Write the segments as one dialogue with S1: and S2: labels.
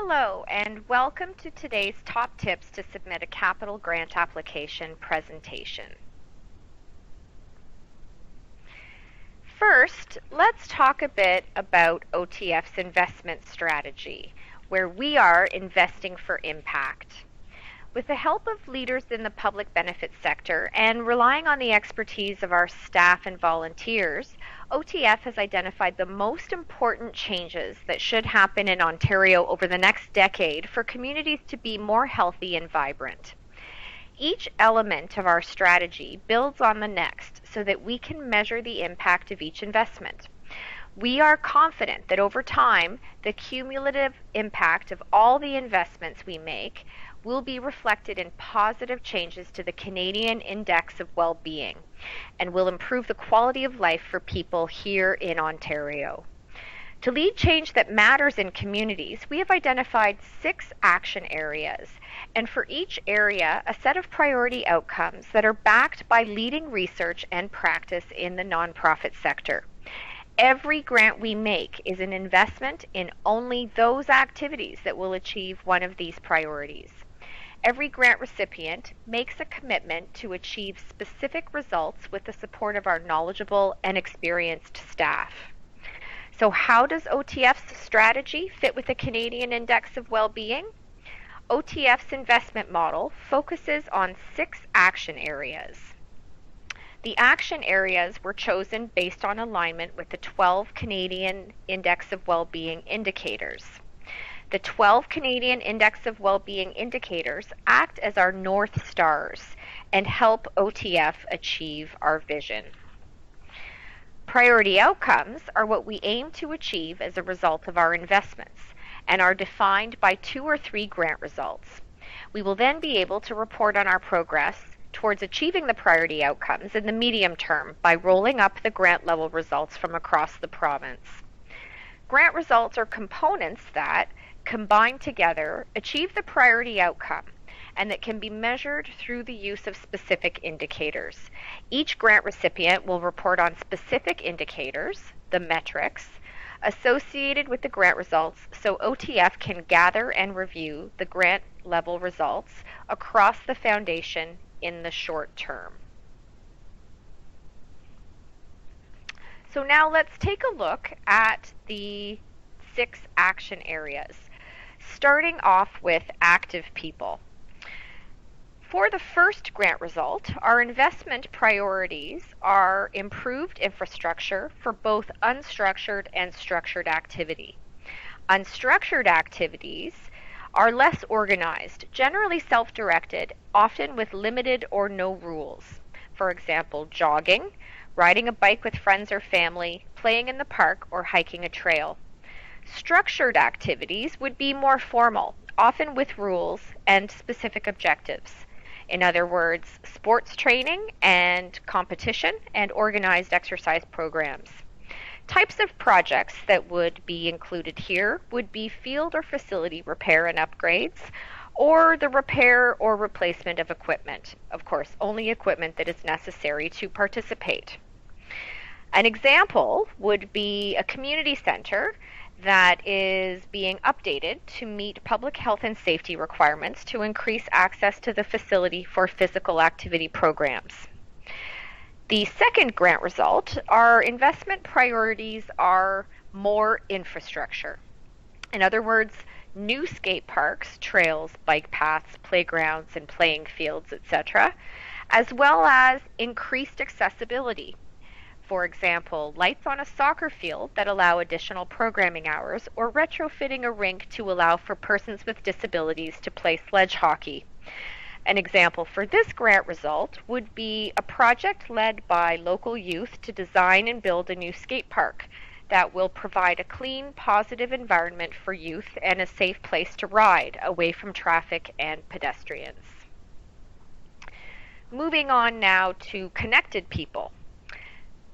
S1: Hello, and welcome to today's top tips to submit a capital grant application presentation. First, let's talk a bit about OTF's investment strategy, where we are investing for impact. With the help of leaders in the public benefit sector and relying on the expertise of our staff and volunteers, OTF has identified the most important changes that should happen in Ontario over the next decade for communities to be more healthy and vibrant. Each element of our strategy builds on the next so that we can measure the impact of each investment. We are confident that over time, the cumulative impact of all the investments we make will be reflected in positive changes to the Canadian Index of Well-Being and will improve the quality of life for people here in Ontario. To lead change that matters in communities, we have identified 6 action areas, and for each area, a set of priority outcomes that are backed by leading research and practice in the nonprofit sector. Every grant we make is an investment in only those activities that will achieve one of these priorities. Every grant recipient makes a commitment to achieve specific results with the support of our knowledgeable and experienced staff. So how does OTF's strategy fit with the Canadian Index of Well-Being? OTF's investment model focuses on 6 action areas. The action areas were chosen based on alignment with the 12 Canadian Index of Well-Being indicators. The 12 Canadian Index of Well-Being indicators act as our North Stars and help OTF achieve our vision. Priority outcomes are what we aim to achieve as a result of our investments and are defined by 2 or 3 grant results. We will then be able to report on our progress towards achieving the priority outcomes in the medium term by rolling up the grant level results from across the province. Grant results are components that, combined together, achieve the priority outcome and that can be measured through the use of specific indicators. Each grant recipient will report on specific indicators, the metrics, associated with the grant results so OTF can gather and review the grant level results across the foundation in the short term. So now let's take a look at the 6 action areas, starting off with active people. For the first grant result, our investment priorities are improved infrastructure for both unstructured and structured activity. Unstructured activities are less organized, generally self-directed, often with limited or no rules. For example, jogging, riding a bike with friends or family, playing in the park, or hiking a trail. Structured activities would be more formal, often with rules and specific objectives. In other words, sports training and competition and organized exercise programs. Types of projects that would be included here would be field or facility repair and upgrades, or the repair or replacement of equipment. Of course, only equipment that is necessary to participate. An example would be a community center that is being updated to meet public health and safety requirements to increase access to the facility for physical activity programs. The second grant result, our investment priorities are more infrastructure. In other words, new skate parks, trails, bike paths, playgrounds, and playing fields, etc., as well as increased accessibility. For example, lights on a soccer field that allow additional programming hours, or retrofitting a rink to allow for persons with disabilities to play sledge hockey. An example for this grant result would be a project led by local youth to design and build a new skate park that will provide a clean, positive environment for youth and a safe place to ride away from traffic and pedestrians. Moving on now to connected people.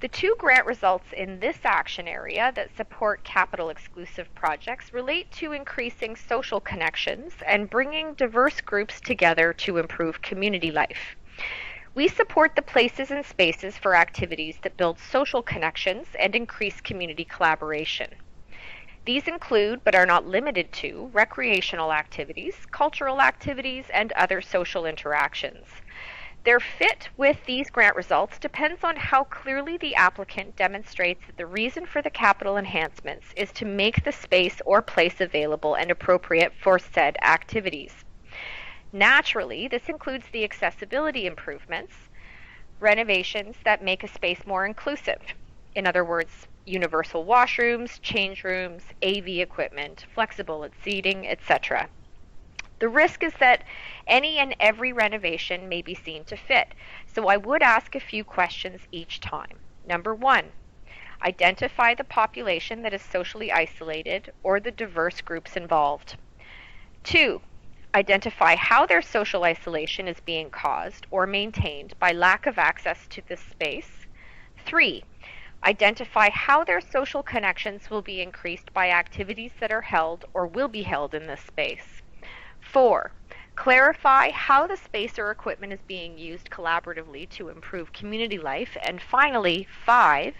S1: The 2 grant results in this action area that support capital exclusive projects relate to increasing social connections and bringing diverse groups together to improve community life. We support the places and spaces for activities that build social connections and increase community collaboration. These include, but are not limited to, recreational activities, cultural activities, and other social interactions. Their fit with these grant results depends on how clearly the applicant demonstrates that the reason for the capital enhancements is to make the space or place available and appropriate for said activities. Naturally, this includes the accessibility improvements, renovations that make a space more inclusive. In other words, universal washrooms, change rooms, AV equipment, flexible seating, etc. The risk is that any and every renovation may be seen to fit, so I would ask a few questions each time. Number 1, identify the population that is socially isolated or the diverse groups involved. 2, identify how their social isolation is being caused or maintained by lack of access to this space. 3, identify how their social connections will be increased by activities that are held or will be held in this space. 4, clarify how the space or equipment is being used collaboratively to improve community life. And finally, 5,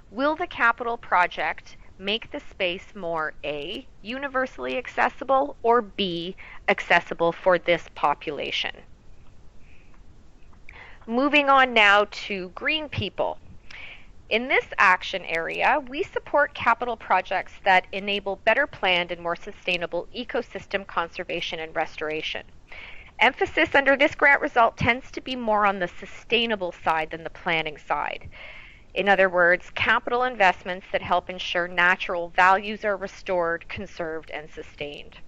S1: will the capital project make the space more A, universally accessible, or B, accessible for this population? Moving on now to green people. In this action area, we support capital projects that enable better planned and more sustainable ecosystem conservation and restoration. Emphasis under this grant result tends to be more on the sustainable side than the planning side. In other words, capital investments that help ensure natural values are restored, conserved, and sustained.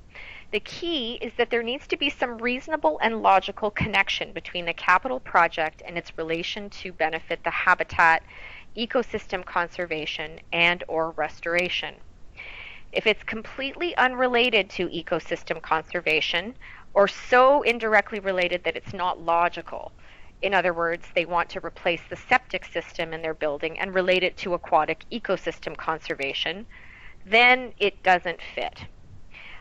S1: The key is that there needs to be some reasonable and logical connection between the capital project and its relation to benefit the habitat, ecosystem conservation, and/or restoration. If it's completely unrelated to ecosystem conservation, or so indirectly related that it's not logical, in other words, they want to replace the septic system in their building and relate it to aquatic ecosystem conservation, then it doesn't fit.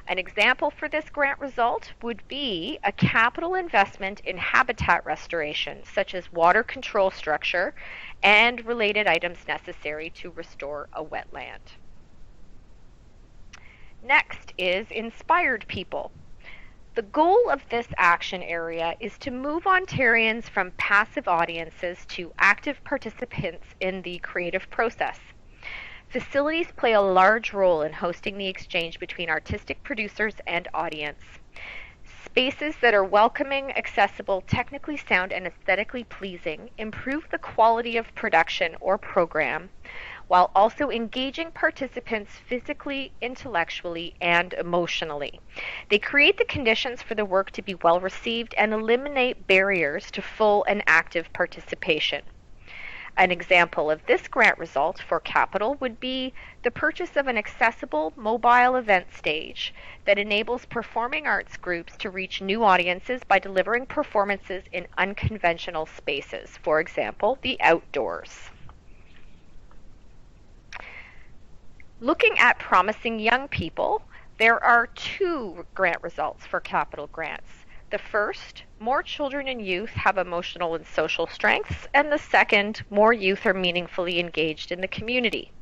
S1: An example for this grant result would be a capital investment in habitat restoration, such as water control structure and related items necessary to restore a wetland. Next is inspired people. The goal of this action area is to move Ontarians from passive audiences to active participants in the creative process. Facilities play a large role in hosting the exchange between artistic producers and audience. Spaces that are welcoming, accessible, technically sound, and aesthetically pleasing improve the quality of production or program, while also engaging participants physically, intellectually, and emotionally. They create the conditions for the work to be well received and eliminate barriers to full and active participation. An example of this grant result for capital would be the purchase of an accessible mobile event stage that enables performing arts groups to reach new audiences by delivering performances in unconventional spaces, for example, the outdoors. Looking at promising young people, there are 2 grant results for capital grants. The first, more children and youth have emotional and social strengths, and the second, more youth are meaningfully engaged in the community.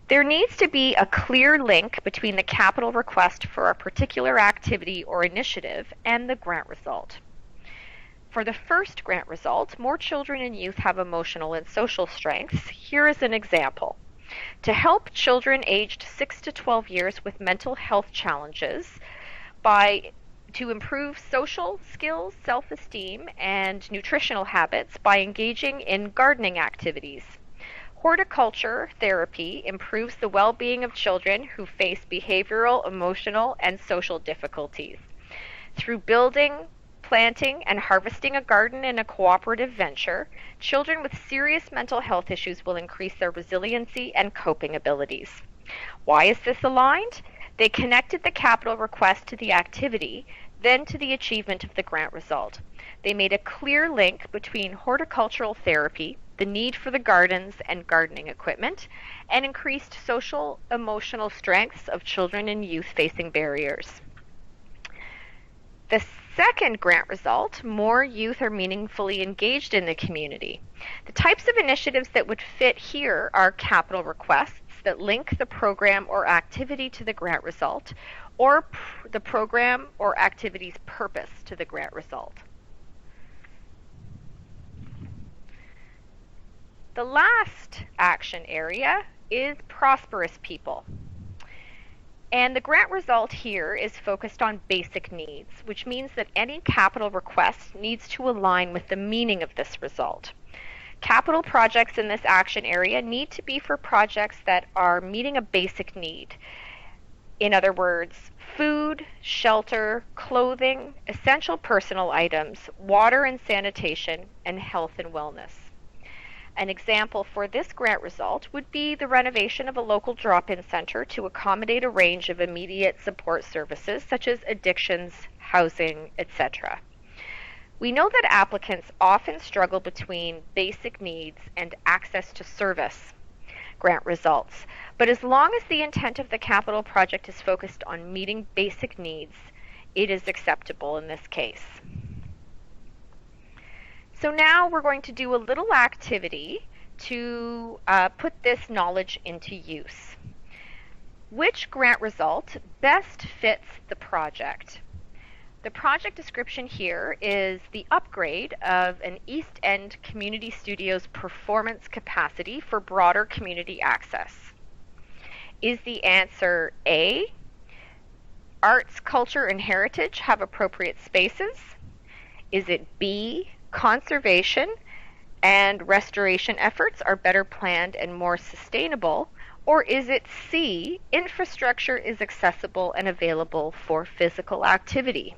S1: There needs to be a clear link between the capital request for a particular activity or initiative and the grant result. For the first grant result, more children and youth have emotional and social strengths. Here is an example. To help children aged 6 to 12 years with mental health challenges to improve social skills, self-esteem, and nutritional habits by engaging in gardening activities. Horticulture therapy improves the well-being of children who face behavioral, emotional, and social difficulties. Through building, planting, and harvesting a garden in a cooperative venture, children with serious mental health issues will increase their resiliency and coping abilities. Why is this aligned? They connected the capital request to the activity, then to the achievement of the grant result. They made a clear link between horticultural therapy, the need for the gardens and gardening equipment, and increased social, emotional strengths of children and youth facing barriers. The second grant result, more youth are meaningfully engaged in the community. The types of initiatives that would fit here are capital requests that link the program or activity to the grant result, or the program or activity's purpose to the grant result. The last action area is prosperous people. And the grant result here is focused on basic needs, which means that any capital request needs to align with the meaning of this result. Capital projects in this action area need to be for projects that are meeting a basic need. In other words, food, shelter, clothing, essential personal items, water and sanitation, and health and wellness. An example for this grant result would be the renovation of a local drop-in center to accommodate a range of immediate support services such as addictions, housing, etc. We know that applicants often struggle between basic needs and access to service grant results, but as long as the intent of the capital project is focused on meeting basic needs, it is acceptable in this case. So now we're going to do a little activity to put this knowledge into use. Which grant result best fits the project? The project description here is the upgrade of an East End Community Studios performance capacity for broader community access. Is the answer A, arts, culture, and heritage have appropriate spaces? Is it B, conservation and restoration efforts are better planned and more sustainable? Or is it C, infrastructure is accessible and available for physical activity?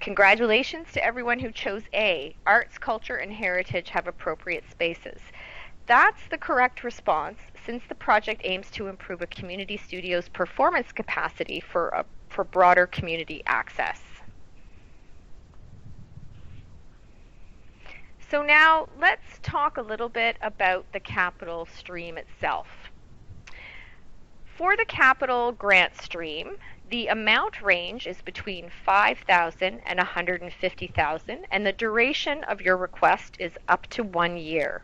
S1: Congratulations to everyone who chose A, arts, culture, and heritage have appropriate spaces. That's the correct response since the project aims to improve a community studio's performance capacity for broader community access. So now let's talk a little bit about the capital stream itself. For the capital grant stream, the amount range is between $5,000 and $150,000, and the duration of your request is up to 1 year.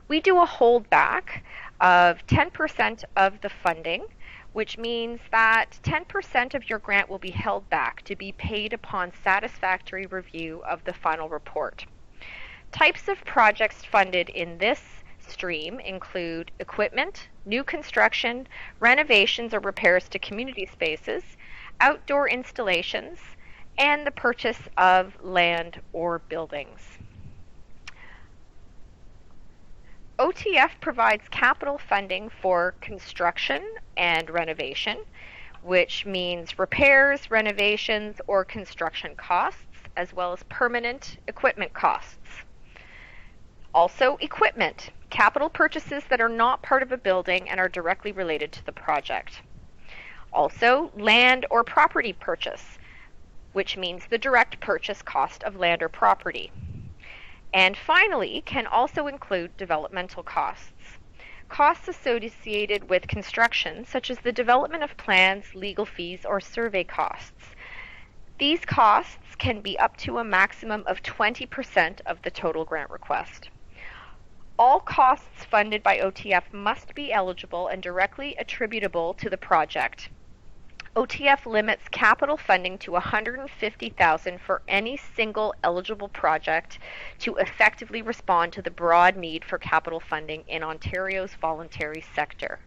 S1: We do a holdback of 10% of the funding, which means that 10% of your grant will be held back to be paid upon satisfactory review of the final report. Types of projects funded in this stream include equipment, new construction, renovations or repairs to community spaces, outdoor installations, and the purchase of land or buildings. OTF provides capital funding for construction and renovation, which means repairs, renovations, or construction costs, as well as permanent equipment costs. Also, equipment, capital purchases that are not part of a building and are directly related to the project. Also, land or property purchase, which means the direct purchase cost of land or property. And finally, can also include developmental costs. Costs associated with construction, such as the development of plans, legal fees, or survey costs. These costs can be up to a maximum of 20% of the total grant request. All costs funded by OTF must be eligible and directly attributable to the project. OTF limits capital funding to $150,000 for any single eligible project to effectively respond to the broad need for capital funding in Ontario's voluntary sector.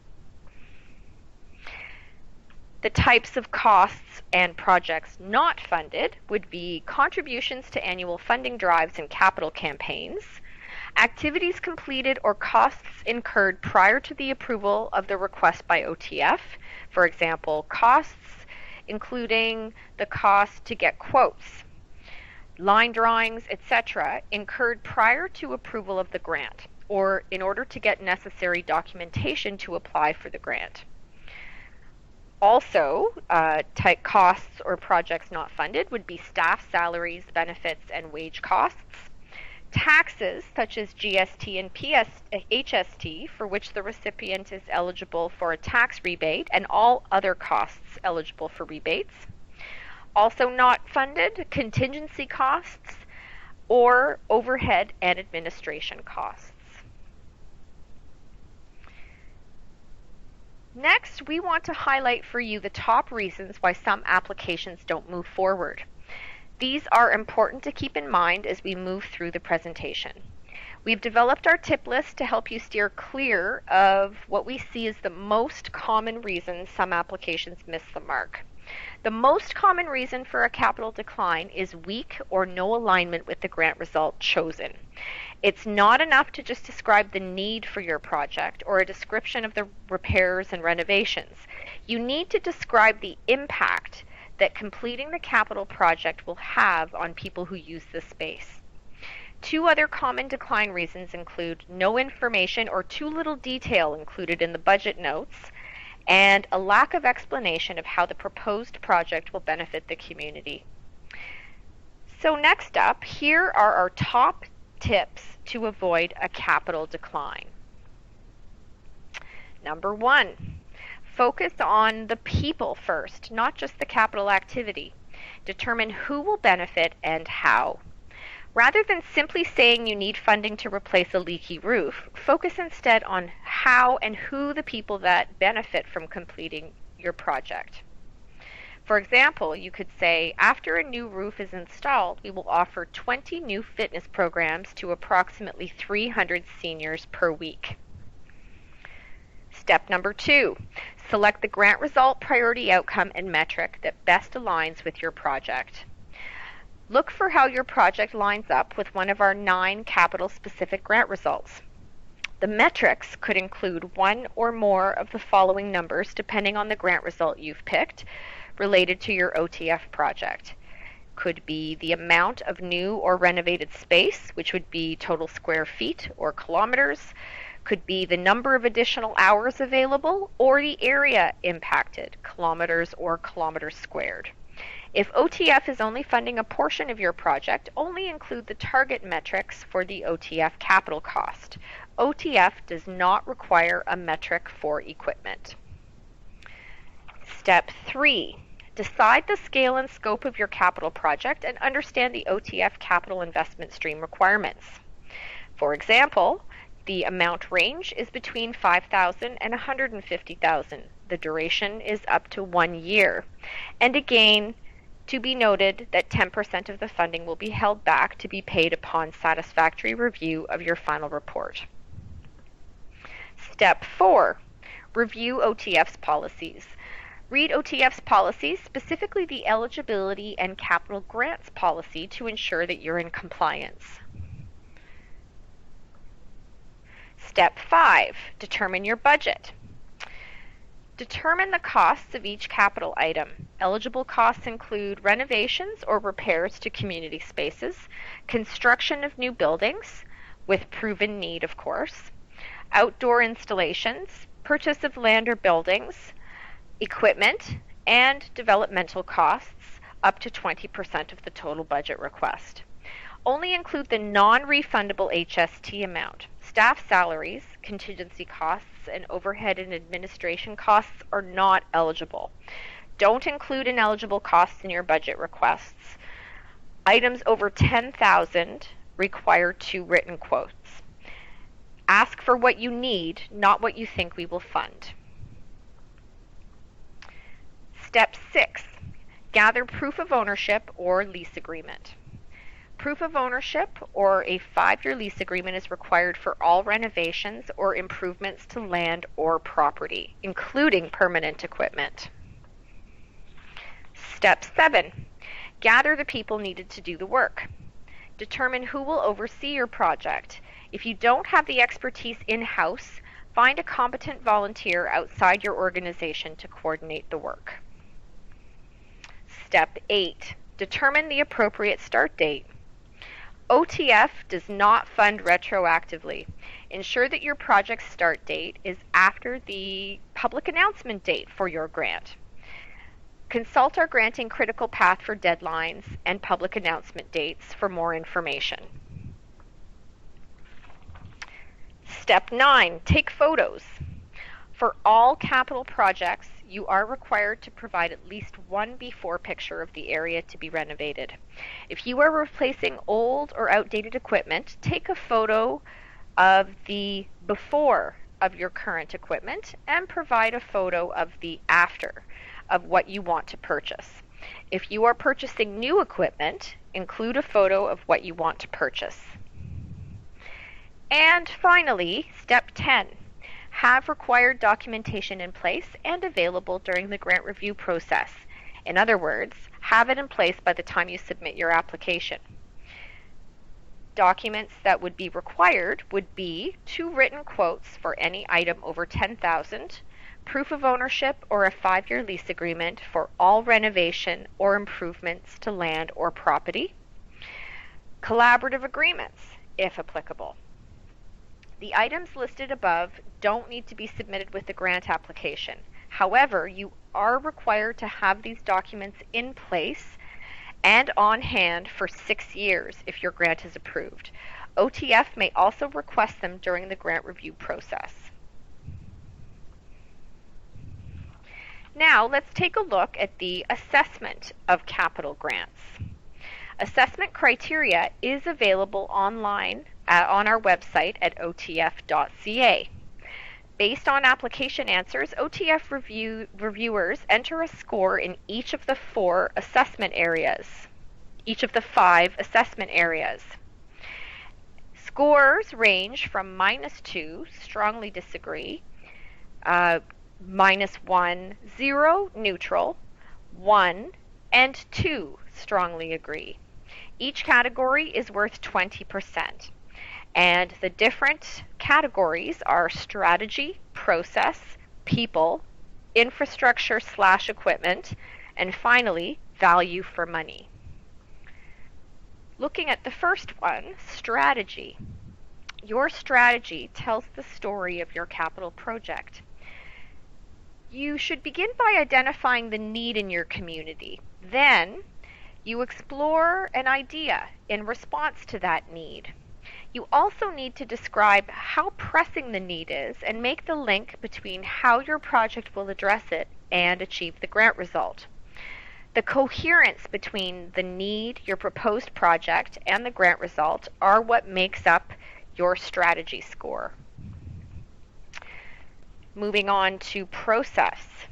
S1: The types of costs and projects not funded would be contributions to annual funding drives and capital campaigns, activities completed or costs incurred prior to the approval of the request by OTF, for example, costs including the cost to get quotes, line drawings, etc., incurred prior to approval of the grant or in order to get necessary documentation to apply for the grant. Also, type costs or projects not funded would be staff salaries, benefits, and wage costs. Taxes such as GST and HST for which the recipient is eligible for a tax rebate and all other costs eligible for rebates. Also not funded, contingency costs or overhead and administration costs. Next, we want to highlight for you the top reasons why some applications don't move forward. These are important to keep in mind as we move through the presentation. We've developed our tip list to help you steer clear of what we see as the most common reasons some applications miss the mark. The most common reason for a capital decline is weak or no alignment with the grant result chosen. It's not enough to just describe the need for your project or a description of the repairs and renovations. You need to describe the impact that completing the capital project will have on people who use the space. Two other common decline reasons include no information or too little detail included in the budget notes, and a lack of explanation of how the proposed project will benefit the community. So next up, here are our top tips to avoid a capital decline. Number 1, focus on the people first, not just the capital activity. Determine who will benefit and how. Rather than simply saying you need funding to replace a leaky roof, focus instead on how and who the people that benefit from completing your project. For example, you could say, after a new roof is installed, we will offer 20 new fitness programs to approximately 300 seniors per week. Step number 2, select the grant result, priority outcome, and metric that best aligns with your project. Look for how your project lines up with one of our 9 capital-specific grant results. The metrics could include one or more of the following numbers depending on the grant result you've picked related to your OTF project. Could be the amount of new or renovated space, which would be total square feet or kilometers. Could be the number of additional hours available or the area impacted, kilometers or kilometers squared. If OTF is only funding a portion of your project, only include the target metrics for the OTF capital cost. OTF does not require a metric for equipment. Step 3, decide the scale and scope of your capital project and understand the OTF capital investment stream requirements. For example, the amount range is between $5,000 and $150,000. The duration is up to 1 year. And again, to be noted that 10% of the funding will be held back to be paid upon satisfactory review of your final report. Step 4, review OTF's policies. Read OTF's policies, specifically the eligibility and capital grants policy, to ensure that you're in compliance. Step 5, determine your budget. Determine the costs of each capital item. Eligible costs include renovations or repairs to community spaces, construction of new buildings, with proven need, of course, outdoor installations, purchase of land or buildings, equipment, and developmental costs up to 20% of the total budget request. Only include the non-refundable HST amount. Staff salaries, contingency costs, and overhead and administration costs are not eligible. Don't include ineligible costs in your budget requests. Items over $10,000 require 2 written quotes. Ask for what you need, not what you think we will fund. Step 6, gather proof of ownership or lease agreement. Proof of ownership or a 5-year lease agreement is required for all renovations or improvements to land or property, including permanent equipment. Step 7, gather the people needed to do the work. Determine who will oversee your project. If you don't have the expertise in-house, find a competent volunteer outside your organization to coordinate the work. Step 8, determine the appropriate start date. OTF does not fund retroactively. Ensure that your project's start date is after the public announcement date for your grant. Consult our granting critical path for deadlines and public announcement dates for more information. Step 9, take photos. For all capital projects, you are required to provide at least one before picture of the area to be renovated. If you are replacing old or outdated equipment, take a photo of the before of your current equipment and provide a photo of the after of what you want to purchase. If you are purchasing new equipment, include a photo of what you want to purchase. And finally, step 10, have required documentation in place and available during the grant review process. In other words, have it in place by the time you submit your application. Documents that would be required would be 2 written quotes for any item over $10,000, proof of ownership or a 5-year lease agreement for all renovation or improvements to land or property, collaborative agreements, if applicable. The items listed above don't need to be submitted with the grant application. However, you are required to have these documents in place and on hand for 6 years if your grant is approved. OTF may also request them during the grant review process. Now let's take a look at the assessment of capital grants. Assessment criteria is available online on our website at otf.ca. Based on application answers, OTF reviewers enter a score in each of the 5 assessment areas. Scores range from -2, strongly disagree, -1, 0, neutral, 1, and 2, strongly agree. Each category is worth 20%. And the different categories are strategy, process, people, infrastructure/equipment, and finally, value for money. Looking at the first one, strategy. Your strategy tells the story of your capital project. You should begin by identifying the need in your community. Then, you explore an idea in response to that need. You also need to describe how pressing the need is and make the link between how your project will address it and achieve the grant result. The coherence between the need, your proposed project, and the grant result are what makes up your strategy score. Moving on to process.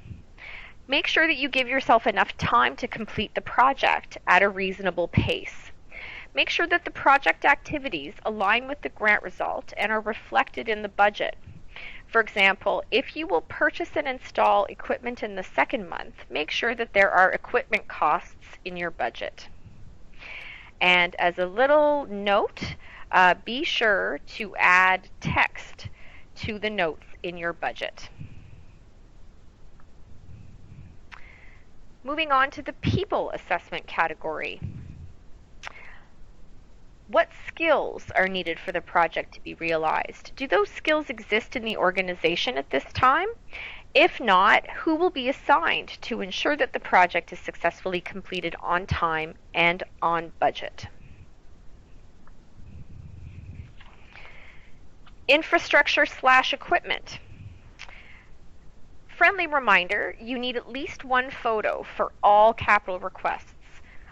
S1: Make sure that you give yourself enough time to complete the project at a reasonable pace. Make sure that the project activities align with the grant result and are reflected in the budget. For example, if you will purchase and install equipment in the second month, make sure that there are equipment costs in your budget. And as a little note, be sure to add text to the notes in your budget. Moving on to the people assessment category. What skills are needed for the project to be realized? Do those skills exist in the organization at this time? If not, who will be assigned to ensure that the project is successfully completed on time and on budget? Infrastructure/equipment. Friendly reminder, you need at least 1 photo for all capital requests.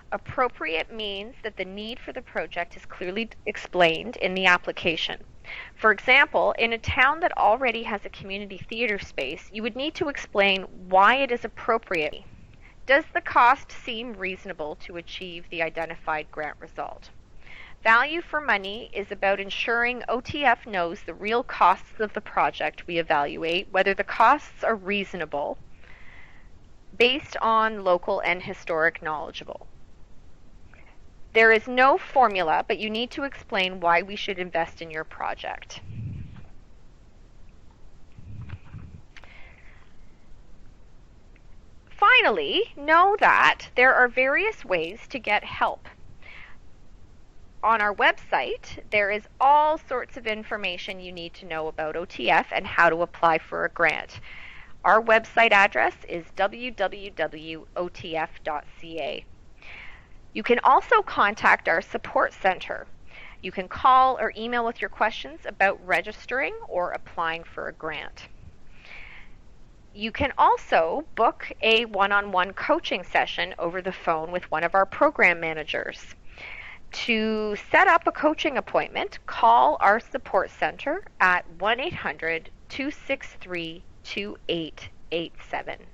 S1: Appropriate means that the need for the project is clearly explained in the application. For example, in a town that already has a community theater space, you would need to explain why it is appropriate. Does the cost seem reasonable to achieve the identified grant result? Value for money is about ensuring OTF knows the real costs of the project we evaluate, whether the costs are reasonable, based on local and historic knowledgeable. There is no formula, but you need to explain why we should invest in your project. Finally, know that there are various ways to get help. On our website, there is all sorts of information you need to know about OTF and how to apply for a grant. Our website address is www.otf.ca. You can also contact our support center. You can call or email with your questions about registering or applying for a grant. You can also book a one-on-one coaching session over the phone with one of our program managers. To set up a coaching appointment, call our support center at 1-800 263 2887.